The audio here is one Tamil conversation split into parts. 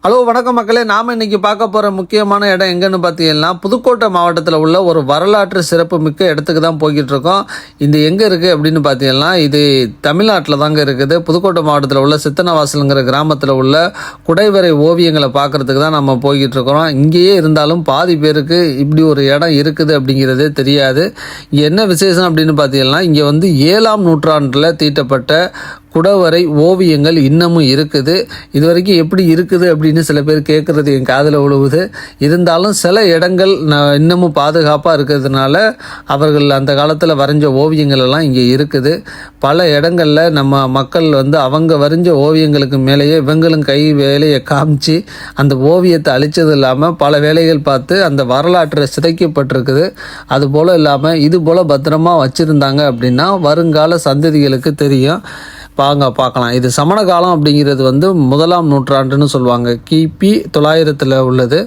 ஹலோ வணக்கம் மக்களே, நாம் இன்றைக்கி பார்க்க போகிற முக்கியமான இடம் எங்கன்னு பார்த்தீங்கன்னா புதுக்கோட்டை மாவட்டத்தில் உள்ள ஒரு வரலாற்று சிறப்பு மிக்க இடத்துக்கு தான் போய்கிட்டு இருக்கோம். இது எங்கே இருக்குது அப்படின்னு பார்த்தீங்கன்னா இது தமிழ்நாட்டில் தாங்க இருக்குது. புதுக்கோட்டை மாவட்டத்தில் உள்ள சித்தனவாசலுங்கிற கிராமத்தில் உள்ள குடைவரை ஓவியங்களை பார்க்குறதுக்கு தான் நம்ம போய்கிட்டு இருக்கிறோம். இங்கேயே இருந்தாலும் பாதி பேருக்கு இப்படி ஒரு இடம் இருக்குது அப்படிங்கிறதே தெரியாது. இங்கே என்ன விசேஷம் அப்படின்னு பார்த்தீங்கன்னா இங்கே வந்து 7ஆம் நூற்றாண்டில் தீட்டப்பட்ட குடவரை ஓவியங்கள் இன்னமும் இருக்குது. இது வரைக்கும் எப்படி இருக்குது அப்படின்னு சில பேர் கேட்குறது என் காதில் விழுவுது. இருந்தாலும் சில இடங்கள் இன்னமும் பாதுகாப்பாக இருக்கிறதுனால அவர்கள் அந்த காலத்தில் வரைஞ்ச ஓவியங்கள் எல்லாம் இங்கே இருக்குது. பல இடங்களில் நம்ம மக்கள் வந்து அவங்க வரைஞ்ச ஓவியங்களுக்கு மேலேயே இவங்களும் கை வேலையை காமிச்சு அந்த ஓவியத்தை அழித்தது இல்லாமல் பல வேலைகள் பார்த்து அந்த வரலாற்றை சிதைக்கப்பட்டிருக்குது. அதுபோல் இல்லாமல் இது போல் பத்திரமா வச்சுருந்தாங்க அப்படின்னா வருங்கால சந்ததிகளுக்கு தெரியும். வாங்க பார்க்கலாம். இது சமண காலம் அப்படிங்கிறது வந்து 1ஆம் நூற்றாண்டுன்னு சொல்லுவாங்க. கிபி 900 உள்ளது.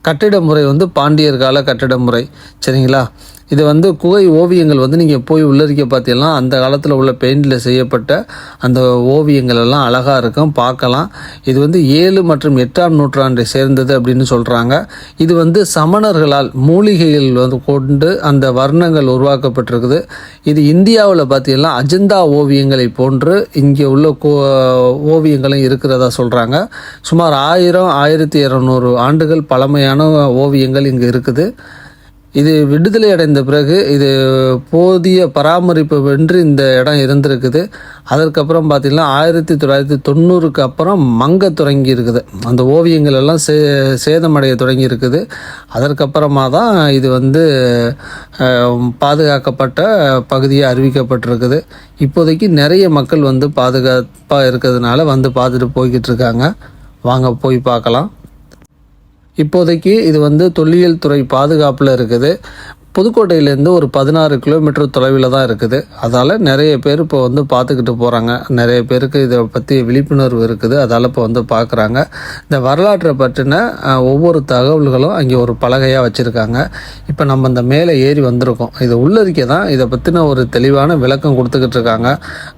கட்டிட முறை வந்து பாண்டியர் கால கட்டிட முறை. சரிங்களா? இது வந்து குகை ஓவியங்கள் வந்து நீங்கள் போய் உள்ளரிக்க பார்த்தீங்கன்னா அந்த காலத்தில் உள்ள பெயிண்டில் செய்யப்பட்ட அந்த ஓவியங்கள் எல்லாம் அழகாக இருக்கும், பார்க்கலாம். இது வந்து 7 மற்றும் 8ஆம் நூற்றாண்டை சேர்ந்தது அப்படின்னு சொல்கிறாங்க. இது வந்து சமணர்களால் மூலிகைகள் வந்து கொண்டு அந்த வர்ணங்கள் உருவாக்கப்பட்டிருக்குது. இது இந்தியாவில் பார்த்தீங்கன்னா அஜந்தா ஓவியங்களை போன்று இங்கே உள்ள ஓவியங்களும் இருக்கிறதா சொல்கிறாங்க. சுமார் 1000-1200 ஆண்டுகள் பழமையான ஓவியங்கள் இங்கே இருக்குது. இது விடுதலை அடைந்த பிறகு இது போதிய பராமரிப்பு வென்று இந்த இடம் இருந்திருக்குது. அதற்கப்புறம் பார்த்திங்கன்னா 1990க்கு அப்புறம் மங்க தொடங்கி இருக்குது. அந்த ஓவியங்கள் எல்லாம் சேதமடைய தொடங்கி இருக்குது. அதற்கப்புறமா தான் இது வந்து பாதுகாக்கப்பட்ட பகுதியாக அறிவிக்கப்பட்டிருக்குது. இப்போதைக்கு நிறைய மக்கள் வந்து பாதுகாப்பாக இருக்கிறதுனால வந்து பார்த்துட்டு போய்கிட்டு இருக்காங்க. வாங்க போய் பார்க்கலாம். இப்போதைக்கு இது வந்து தொல்லியல் துறை பாதுகாப்பில் இருக்குது. புதுக்கோட்டையிலேருந்து ஒரு 16 கிலோமீட்டர் தொலைவில் தான் இருக்குது. அதால் நிறைய பேர் இப்போ வந்து பார்த்துக்கிட்டு போகிறாங்க. நிறைய பேருக்கு இதை பற்றி விழிப்புணர்வு இருக்குது. அதால் இப்போ வந்து பார்க்குறாங்க. இந்த வரலாற்றை பற்றின ஒவ்வொரு தகவல்களும் அங்கே ஒரு பலகையாக வச்சுருக்காங்க. இப்போ நம்ம இந்த மேலே ஏறி வந்திருக்கோம். இது உள்ளரிக்கை தான். இதை பற்றின ஒரு தெளிவான விளக்கம் கொடுத்துக்கிட்டு இருக்காங்க.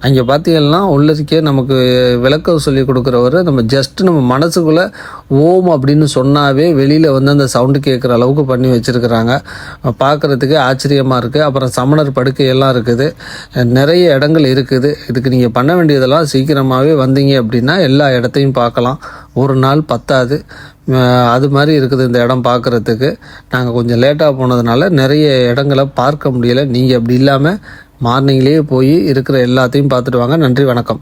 அங்கே பார்த்தீங்கன்னா உள்ளரிக்கை நமக்கு விளக்கம் சொல்லி கொடுக்குறவர் நம்ம ஜஸ்ட்டு நம்ம மனசுக்குள்ளே ஓம் அப்படின்னு சொன்னாவே வெளியில் வந்து அந்த சவுண்டு கேட்குற அளவுக்கு பண்ணி வச்சுருக்கிறாங்க. பார்க்குறதுக்கு ஆச்சரியமாக இருக்குது. அப்புறம் சமணர் படுக்கையெல்லாம் இருக்குது. நிறைய இடங்கள் இருக்குது. இதுக்கு நீங்கள் பண்ண வேண்டியதெல்லாம் சீக்கிரமாகவே வந்தீங்க அப்படின்னா எல்லா இடத்தையும் பார்க்கலாம். ஒரு நாள் பத்தாது. அது மாதிரி இருக்குது இந்த இடம் பார்க்குறதுக்கு. நாங்கள் கொஞ்சம் லேட்டாக போனதுனால நிறைய இடங்களை பார்க்க முடியலை. நீங்கள் அப்படி இல்லாமல் மார்னிங்லேயே போய் இருக்கிற எல்லாத்தையும் பார்த்துட்டு வாங்க. நன்றி, வணக்கம்.